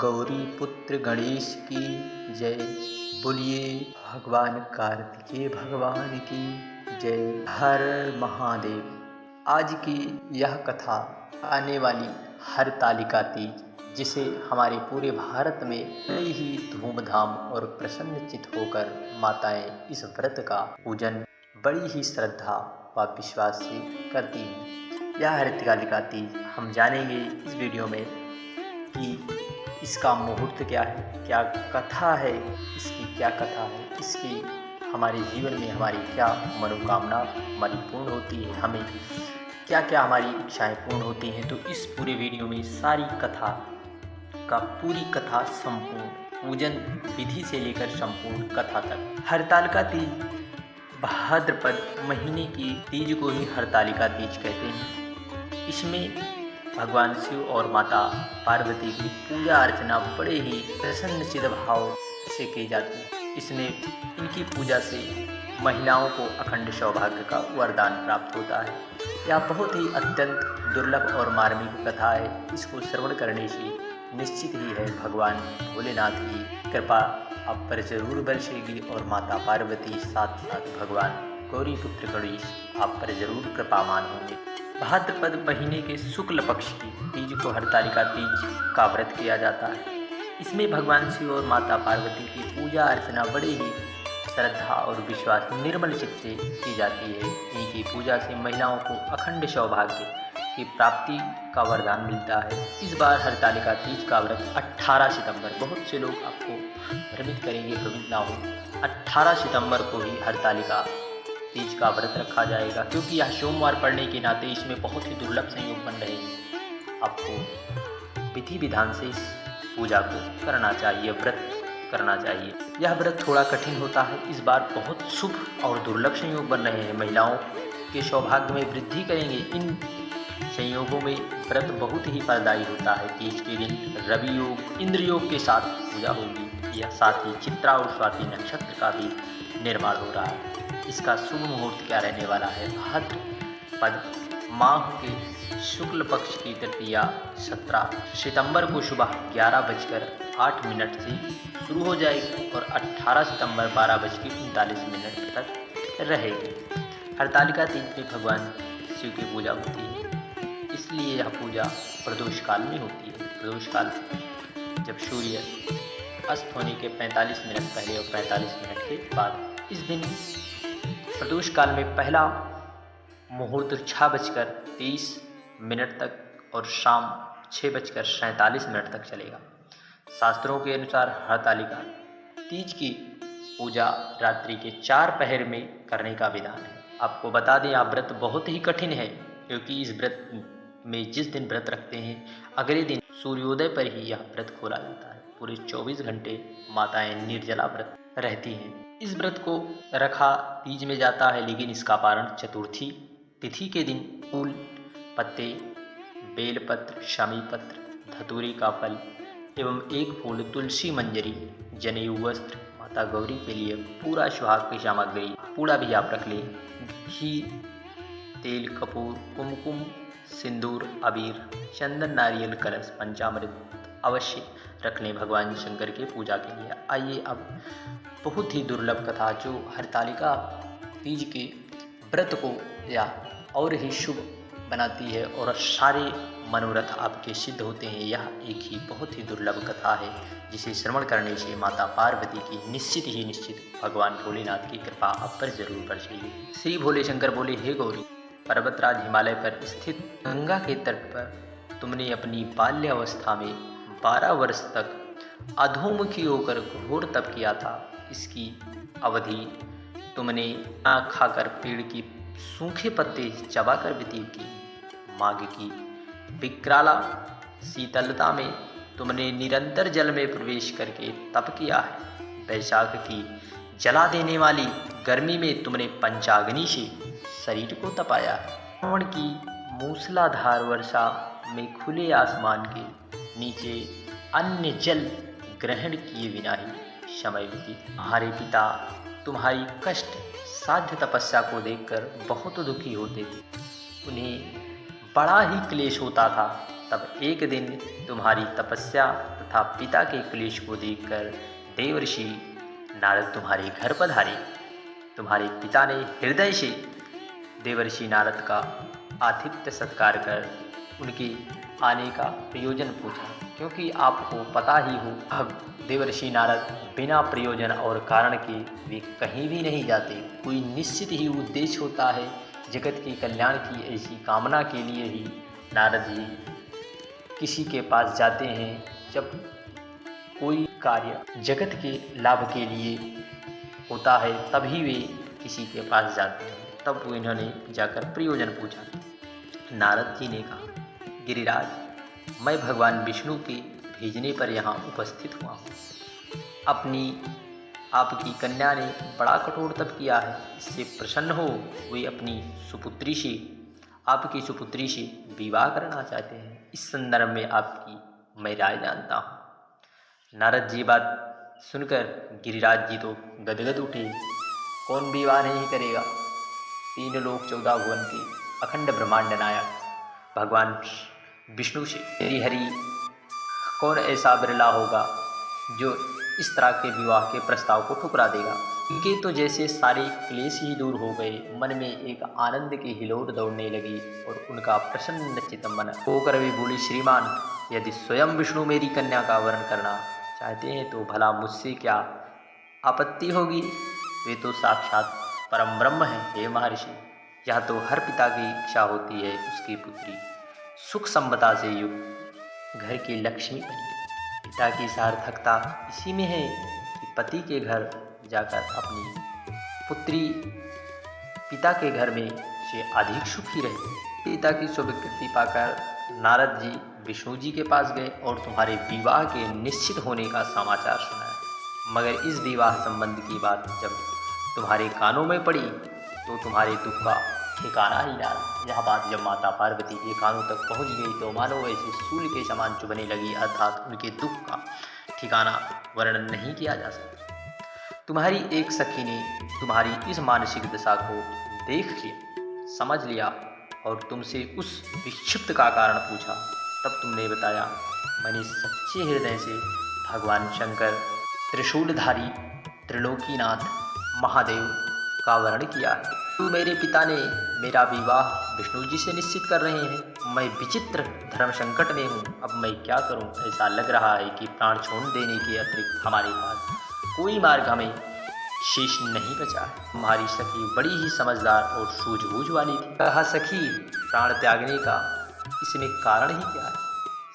गौरी पुत्र गणेश की जय। बोलिए भगवान कार्तिकेय भगवान की जय। हर महादेव। आज की यह कथा आने वाली हरतालिका तीज, जिसे हमारे पूरे भारत में बड़े ही धूमधाम और प्रसन्नचित होकर माताएं इस व्रत का पूजन बड़ी ही श्रद्धा व विश्वास से करती हैं। यह हरतालिका तीज हम जानेंगे इस वीडियो में कि इसका मुहूर्त क्या है, क्या कथा है, इसकी क्या कथा है, इसकी हमारे जीवन में हमारी क्या मनोकामना हमारी पूर्ण होती है, हमें क्या क्या हमारी इच्छाएं पूर्ण होती हैं। तो इस पूरे वीडियो में सारी कथा का पूरी कथा संपूर्ण पूजन विधि से लेकर संपूर्ण कथा तक। हरतालिका तीज भाद्रपद महीने की तीज को ही हरतालिका तीज कहते हैं। इसमें भगवान शिव और माता पार्वती की पूजा अर्चना बड़े ही प्रसन्नचित भाव से की जाती है। इसमें इनकी पूजा से महिलाओं को अखंड सौभाग्य का वरदान प्राप्त होता है। यह बहुत ही अत्यंत दुर्लभ और मार्मिक कथा है। इसको श्रवण करने से निश्चित ही है भगवान भोलेनाथ की कृपा आप पर जरूर बरसेगी और माता पार्वती साथ साथ भगवान गौरी पुत्र गणेश आप पर जरूर कृपामान होंगे। भाद्रपद महीने के शुक्ल पक्ष की तीज को हरतालिका तीज का व्रत किया जाता है। इसमें भगवान शिव और माता पार्वती की पूजा अर्चना बड़े ही श्रद्धा और विश्वास निर्मल चित्त से की जाती है। इनकी पूजा से महिलाओं को अखंड सौभाग्य की प्राप्ति का वरदान मिलता है। इस बार हरतालिका तीज का व्रत 18 सितंबर, बहुत से लोग आपको भ्रमित करेंगे, भ्रमित ना हो, 18 सितंबर को ही हरतालिका तीज का व्रत रखा जाएगा, क्योंकि यह सोमवार पड़ने के नाते इसमें बहुत ही दुर्लभ संयोग बन रहे हैं। आपको विधि विधान से इस पूजा को करना चाहिए, व्रत करना चाहिए। यह व्रत थोड़ा कठिन होता है। इस बार बहुत शुभ और दुर्लभ संयोग बन रहे हैं, महिलाओं के सौभाग्य में वृद्धि करेंगे। इन संयोगों में व्रत बहुत ही फलदायी होता है। तीज के दिन रवि योग, इंद्र योग के साथ पूजा होगी। यह साथ ही चित्रा और स्वाति नक्षत्र का भी निर्माण हो रहा है। इसका शुभ मुहूर्त क्या रहने वाला है? भाद्रपद माह के शुक्ल पक्ष की तृतीया 17 सितंबर को सुबह 11:08 से शुरू हो जाएगी और 18 सितंबर 12:39 तक रहेगी। हरतालिका तीज में भगवान शिव की पूजा होती है, इसलिए यह पूजा प्रदोष काल में होती है। प्रदोष काल जब सूर्य अस्त होने के 45 मिनट पहले और 45 मिनट के बाद। इस दिन प्रदोष काल में पहला मुहूर्त 6:23 तक और शाम 6:47 तक चलेगा। शास्त्रों के अनुसार हरतालिका तीज की पूजा रात्रि के 4 पहर में करने का विधान है। आपको बता दें, यह व्रत बहुत ही कठिन है, क्योंकि इस व्रत में जिस दिन व्रत रखते हैं अगले दिन सूर्योदय पर ही यह व्रत खोला जाता है। पूरे 24 घंटे माताएं निर्जला व्रत रहती हैं। इस व्रत को रखा तीज में जाता है, लेकिन इसका पारण चतुर्थी तिथि के दिन फूल, पत्ते, बेलपत्र, शमी पत्र, धतूरे का फल एवं एक फूल, तुलसी मंजरी, जनेऊ वस्त्र, माता गौरी के लिए पूरा सुहाग की सामग्री, पूरा भी आप रख लें, घी, तेल, कपूर, कुमकुम, सिंदूर, अबीर, चंदन, नारियल, कलश, पंचामृत अवश्य रख लें भगवान शंकर के पूजा के लिए। आइए अब बहुत ही दुर्लभ कथा जो हरतालिका तीज के व्रत को या और ही शुभ बनाती है और सारे मनोरथ आपके सिद्ध होते हैं। यह एक ही बहुत ही दुर्लभ कथा है, जिसे श्रवण करने से माता पार्वती की निश्चित भगवान भोलेनाथ की कृपा आप पर जरूर बरसेगी। श्री भोले शंकर बोले, हे गौरी, पर्वतराज हिमालय पर स्थित गंगा के तट पर तुमने अपनी बाल्यावस्था में 12 वर्ष तक अधोमुखी होकर घोर तप किया था। इसकी अवधि तुमने ना खाकर पेड़ की सूखे पत्ते चबाकर व्यतीत की। माघ की विकराला शीतलता में तुमने निरंतर जल में प्रवेश करके तप किया है। वैशाख की जला देने वाली गर्मी में तुमने पंचाग्नि से शरीर को तपाया है। श्रावण की मूसलाधार वर्षा में खुले आसमान के नीचे अन्य जल ग्रहण किए बिना ही समय व्यतीत। तुम्हारे पिता तुम्हारी कष्ट साध्य तपस्या को देखकर बहुत दुखी होते थे। उन्हें बड़ा ही क्लेश होता था। तब एक दिन तुम्हारी तपस्या तथा पिता के क्लेश को देखकर देवर्षि नारद तुम्हारे घर पधारे। तुम्हारे पिता ने हृदय से देवर्षि नारद का आतिथ्य सत्कार कर उनके आने का प्रयोजन पूछा, क्योंकि आपको पता ही हो अब देवर्षि नारद बिना प्रयोजन और कारण के वे कहीं भी नहीं जाते। कोई निश्चित ही उद्देश्य होता है। जगत के कल्याण की ऐसी कामना के लिए ही नारद जी किसी के पास जाते हैं। जब कोई कार्य जगत के लाभ के लिए होता है तभी वे किसी के पास जाते हैं। तब वो इन्होंने जाकर प्रयोजन पूछा। नारद जी ने कहा, गिरिराज, मैं भगवान विष्णु के भेजने पर यहाँ उपस्थित हुआ हूँ। आपकी कन्या ने बड़ा कठोर तप किया है, इससे प्रसन्न हो वे अपनी आपकी सुपुत्री से विवाह करना चाहते हैं। इस संदर्भ में आपकी मैं राय जानता हूँ। नारद जी बात सुनकर गिरिराज जी तो गदगद उठे। कौन विवाह नहीं करेगा? 3 लोक 14 भुवन के अखंड ब्रह्मांड नायक भगवान विष्णु से हरि कौन ऐसा बिरला होगा जो इस तरह के विवाह के प्रस्ताव को ठुकरा देगा। इनके तो जैसे सारे क्लेश ही दूर हो गए। मन में एक आनंद की हिलोर दौड़ने लगी और उनका प्रसन्न चित्त मन होकर वे बोली, श्रीमान, यदि स्वयं विष्णु मेरी कन्या का वरण करना चाहते हैं तो भला मुझसे क्या आपत्ति होगी? वे तो साक्षात परम ब्रह्म हैं। हे महर्षि, यह तो हर पिता की इच्छा होती है उसकी पुत्री सुख संपदा से युक्त घर की लक्ष्मी बने। पिता की सार्थकता इसी में है कि पति के घर जाकर अपनी पुत्री पिता के घर में से अधिक सुखी रहे। पिता की स्वीकृति पाकर नारद जी विष्णु जी के पास गए और तुम्हारे विवाह के निश्चित होने का समाचार सुनाया। मगर इस विवाह संबंध की बात जब तुम्हारे कानों में पड़ी तो तुम्हारे दुख का ठिकाना ही ना रहा। यह बात जब माता पार्वती के कानों तक पहुंच गई तो मानो ऐसे सूल के समान चुभने लगी, अर्थात उनके दुख का ठिकाना वर्णन नहीं किया जा सकता। तुम्हारी एक सखी ने तुम्हारी इस मानसिक दशा को देख लिया, समझ लिया और तुमसे उस विक्षिप्त का कारण पूछा। तब तुमने बताया, मैंने सच्चे हृदय से भगवान शंकर त्रिशूलधारी त्रिलोकीनाथ महादेव का वर्ण किया है। तो मेरे पिता ने मेरा विवाह विष्णु जी से निश्चित कर रहे हैं। मैं विचित्र धर्म संकट में हूँ। अब मैं क्या करूँ? ऐसा लग रहा है कि प्राण छोड़ देने के अतिरिक्त हमारे पास कोई मार्ग हमें शेष नहीं बचा है। हमारी सखी बड़ी ही समझदार और सूझबूझ वाली थी। कहा, सखी, प्राण त्यागने का इसमें कारण ही क्या है?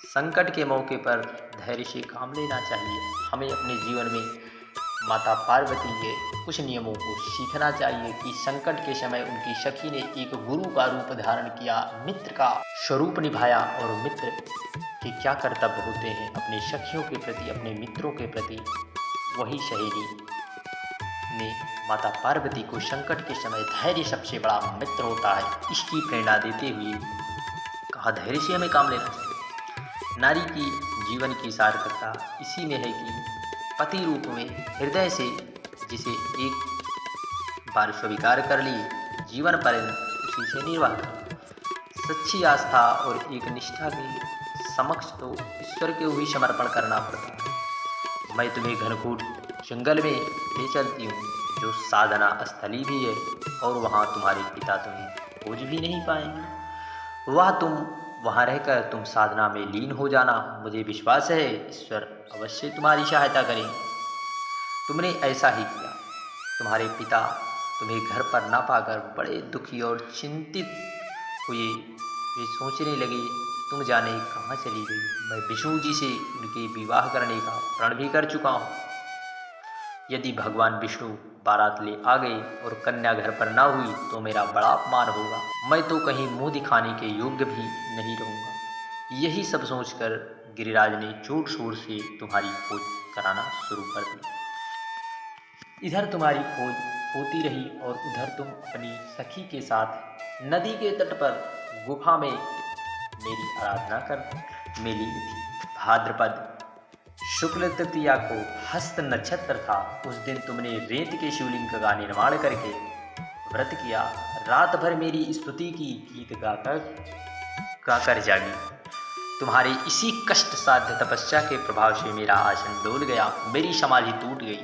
संकट के मौके पर धैर्य से काम लेना चाहिए। हमें अपने जीवन में माता पार्वती के कुछ नियमों को सीखना चाहिए कि संकट के समय उनकी सखी ने एक गुरु का रूप धारण किया, मित्र का स्वरूप निभाया। और मित्र के क्या कर्तव्य होते हैं अपने सखियों के प्रति, अपने मित्रों के प्रति, वही सहेली ने माता पार्वती को संकट के समय धैर्य सबसे बड़ा मित्र होता है, इसकी प्रेरणा देते हुए कहा, धैर्य से हमें काम लेना चाहिए। नारी की जीवन की सार्थकता इसी में है कि पति रूप में हृदय से जिसे एक बार स्वीकार कर लिए, जीवन पर्यंत उसी से निर्वाह कर। सच्ची आस्था और एक निष्ठा के समक्ष तो ईश्वर को ही समर्पण करना पड़ता है। मैं तुम्हें घनघोर जंगल में ले चलती हूँ, जो साधना स्थली भी है, और वहाँ तुम्हारे पिता तुम्हें खोज भी नहीं पाएंगे। वहाँ रहकर तुम साधना में लीन हो जाना। मुझे विश्वास है ईश्वर अवश्य तुम्हारी सहायता करेंगे। तुमने ऐसा ही किया। तुम्हारे पिता तुम्हें घर पर ना पाकर बड़े दुखी और चिंतित हुए। वे सोचने लगे, तुम जाने कहाँ चली गई। मैं विष्णु जी से उनके विवाह करने का प्रण भी कर चुका हूँ। यदि भगवान विष्णु बारात ले आ गए और कन्या घर पर ना हुई तो मेरा बड़ा अपमान होगा। मैं तो कहीं मुंह दिखाने के योग्य भी नहीं रहूँगा। यही सब सोचकर गिरिराज ने जोर शोर से तुम्हारी खोज कराना शुरू कर दी। इधर तुम्हारी खोज होती रही और उधर तुम अपनी सखी के साथ नदी के तट पर गुफा में मेरी आराधना कर मिली थी। भाद्रपद शुक्ल तृतीया को हस्त नक्षत्र था। उस दिन तुमने रेत के शिवलिंग का निर्माण करके व्रत किया। रात भर मेरी स्तुति की, गीत गाकर जागी। तुम्हारी इसी कष्ट साध्य तपस्या के प्रभाव से मेरा आसन डोल गया, मेरी समाधि टूट गई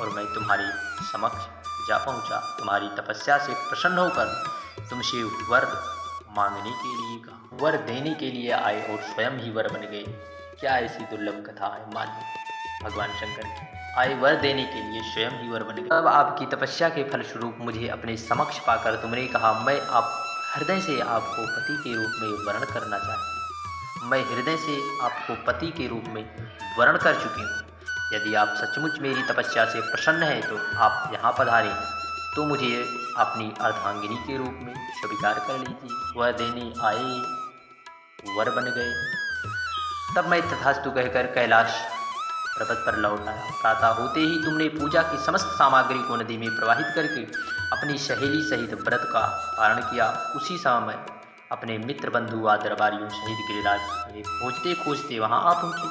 और मैं तुम्हारे समक्ष जा पहुंचा। तुम्हारी तपस्या से प्रसन्न होकर तुमसे वर मांगने के लिए कहा, वर देने के लिए आए और स्वयं ही वर बन गए। क्या ऐसी दुर्लभ कथा है? मानिए भगवान शंकर की आए वर देने के लिए स्वयं ही वर बन गए। अब आपकी तपस्या के फलस्वरूप मुझे अपने समक्ष पाकर तुमने कहा, मैं आप हृदय से आपको पति के रूप में वर्ण करना चाहती हूँ। मैं हृदय से आपको पति के रूप में वर्ण कर चुकी हूँ। यदि आप सचमुच मेरी तपस्या से प्रसन्न हैं तो आप यहाँ पधारें, तो मुझे अपनी अर्धांगिनी के रूप में स्वीकार कर लीजिए। वह देने आए, वर बन गए। तब मैं तथास्तु कहकर कैलाश पर्वत पर लौट आया। प्रातः होते ही तुमने पूजा की समस्त सामग्री को नदी में प्रवाहित करके अपनी सहेली सहित व्रत का पारण किया। उसी समय अपने मित्र बंधु व दरबारियों सहित गिरिराज में खोजते खोजते वहां आ पहुंचे।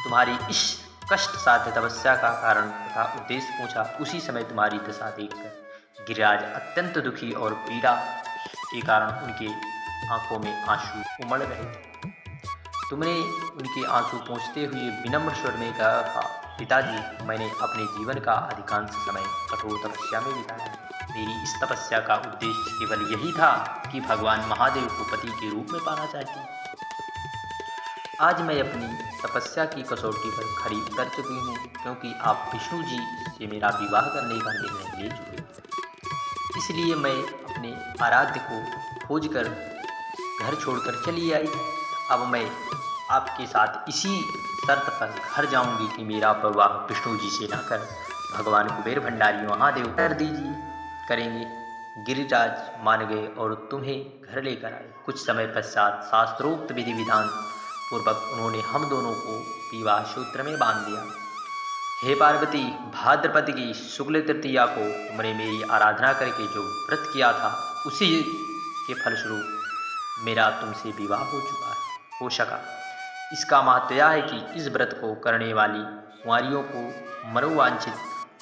तुम्हारी इस कष्ट साध्य तपस्या का कारण तथा उद्देश्य पूछा। उसी समय तुम्हारी दशा देखकर गिरिराज अत्यंत दुखी और पीड़ा के कारण उनके आंखों में आंसू उमड़ रहे थे। तुमने उनके आंसू पोंछते हुए विनम्र स्वर में कहा था, पिताजी, मैंने अपने जीवन का अधिकांश समय कठोर तपस्या में बिताया। मेरी इस तपस्या का उद्देश्य केवल यही था कि भगवान महादेव को पति के रूप में पाना चाहती। आज मैं अपनी तपस्या की कसौटी पर खरी उतर चुकी हूँ, क्योंकि आप विष्णु जी से मेरा विवाह करने का निर्णय ले चुके। इसलिए मैं अपने आराध्य को खोजकर घर छोड़कर चली आई। अब मैं आपके साथ इसी शर्त पर घर जाऊंगी कि मेरा विवाह विष्णु जी से ना कर भगवान कुबेर भंडारी महादेव कर दीजिए करेंगे। गिरिराज मान गए और तुम्हें घर लेकर आए। कुछ समय पश्चात शास्त्रोक्त विधि विधान पूर्वक उन्होंने हम दोनों को विवाह सूत्र में बांध दिया। हे पार्वती, भाद्रपद की शुक्ल तृतीया को तुमने मेरी आराधना करके जो व्रत किया था, उसी के फलस्वरूप मेरा तुमसे विवाह हो सका। इसका महत्व यह है कि इस व्रत को करने वाली कुंवारियों को मनोवांछित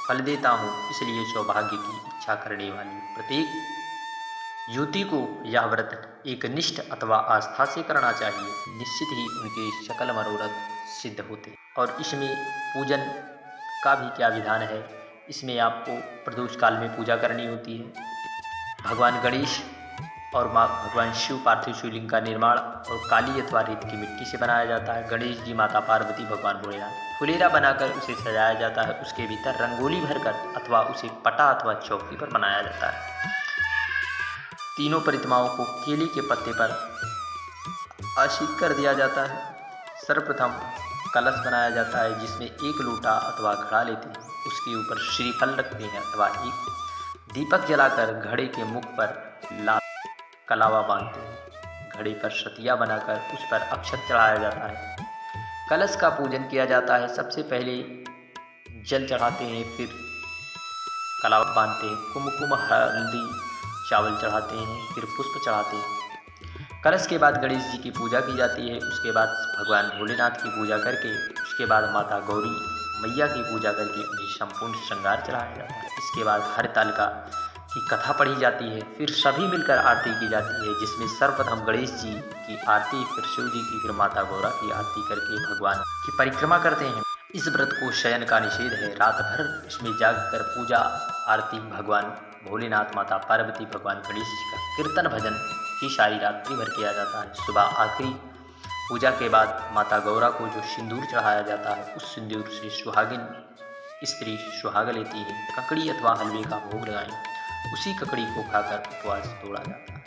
फल देता हूँ। इसलिए सौभाग्य की इच्छा करने वाली प्रत्येक युवती को यह व्रत एक निष्ठ अथवा आस्था से करना चाहिए। निश्चित ही उनके सकल मनोरथ सिद्ध होते। और इसमें पूजन का भी क्या विधान है? इसमें आपको प्रदोष काल में पूजा करनी होती है। भगवान गणेश और माँ भगवान शिव पार्थिव शिवलिंग का निर्माण और काली अथवा रेत की मिट्टी से बनाया जाता है। गणेश जी, माता पार्वती, भगवान भोलेनाथ, फुलेरा बनाकर उसे सजाया जाता है। उसके भीतर रंगोली भरकर अथवा उसे पटा अथवा चौकी पर बनाया जाता है। तीनों प्रतिमाओं को केले के पत्ते पर आशीत कर दिया जाता है। सर्वप्रथम कलश बनाया जाता है, जिसमें एक लोटा अथवा घड़ा लेते हैं, उसके ऊपर श्रीफल रखते हैं अथवा एक दीपक जलाकर घड़े के मुख पर लाल कलावा बांधते हैं। घड़े पर सतिया बनाकर उस पर अक्षत चढ़ाया जाता है। कलश का पूजन किया जाता है। सबसे पहले जल चढ़ाते हैं, फिर कलावा बांधते हैं, कुमकुम हल्दी चावल चढ़ाते हैं, फिर पुष्प चढ़ाते हैं। कलश के बाद गणेश जी की पूजा की जाती है। उसके बाद भगवान भोलेनाथ की पूजा करके, उसके बाद माता गौरी मैया की पूजा करके उन्हें संपूर्ण श्रृंगार चढ़ाया जाता है। इसके बाद हरताल की कथा पढ़ी जाती है। फिर सभी मिलकर आरती की जाती है, जिसमें सर्वप्रथम गणेश जी की आरती, फिर शिव जी की, फिर माता गौरा की आरती करके भगवान की परिक्रमा करते हैं। इस व्रत को शयन का निषेध है। रात भर इसमें जागकर पूजा आरती भगवान भोलेनाथ, माता पार्वती, भगवान गणेश जी का कीर्तन भजन की सारी रात्रि भर किया जाता है। सुबह आखिरी पूजा के बाद माता गौरा को जो सिंदूर चढ़ाया जाता है, उस सिंदूर से सुहागिन स्त्री सुहाग लेती है। ककड़ी अथवा हलवे का भोग लगाएं, उसी ककड़ी को खाकर उपवास तोड़ा जाता है।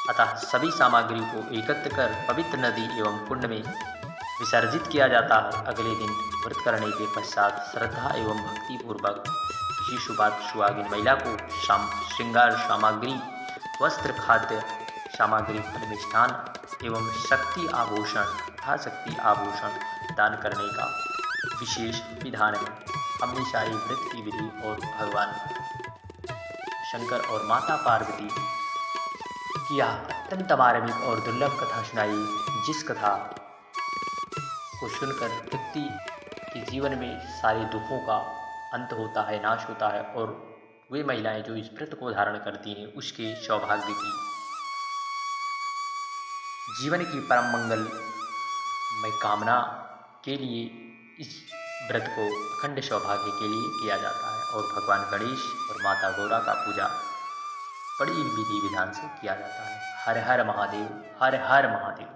अतः सभी सामग्री को एकत्र कर पवित्र नदी एवं कुंड में विसर्जित किया जाता है। अगले दिन व्रत करने के पश्चात श्रद्धा एवं भक्ति पूर्वक किसी सुपात्र सुहागिन महिला को श्रृंगार सामग्री, वस्त्र, खाद्य सामग्री, फल मिष्ठान एवं शक्ति आभूषण तथा शक्ति आभूषण दान करने का विशेष विधान है। हमने सारी व्रत की विधि और भगवान शंकर और माता पार्वती की अत्यंत मार्मिक और दुर्लभ कथा सुनाई, जिस कथा को सुनकर व्यक्ति के जीवन में सारे दुखों का अंत होता है, नाश होता है, और वे महिलाएं जो इस व्रत को धारण करती हैं उसके सौभाग्य की जीवन की परम मंगल में कामना के लिए इस व्रत को अखंड सौभाग्य के लिए किया जाता है और भगवान गणेश और माता गौरा का पूजा बड़ी विधि विधान से किया जाता है। हर हर महादेव, हर हर महादेव।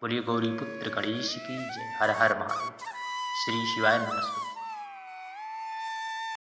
बोलिए गौरी पुत्र गणेश की जय। हर हर महादेव। श्री शिवाय नमस्ते।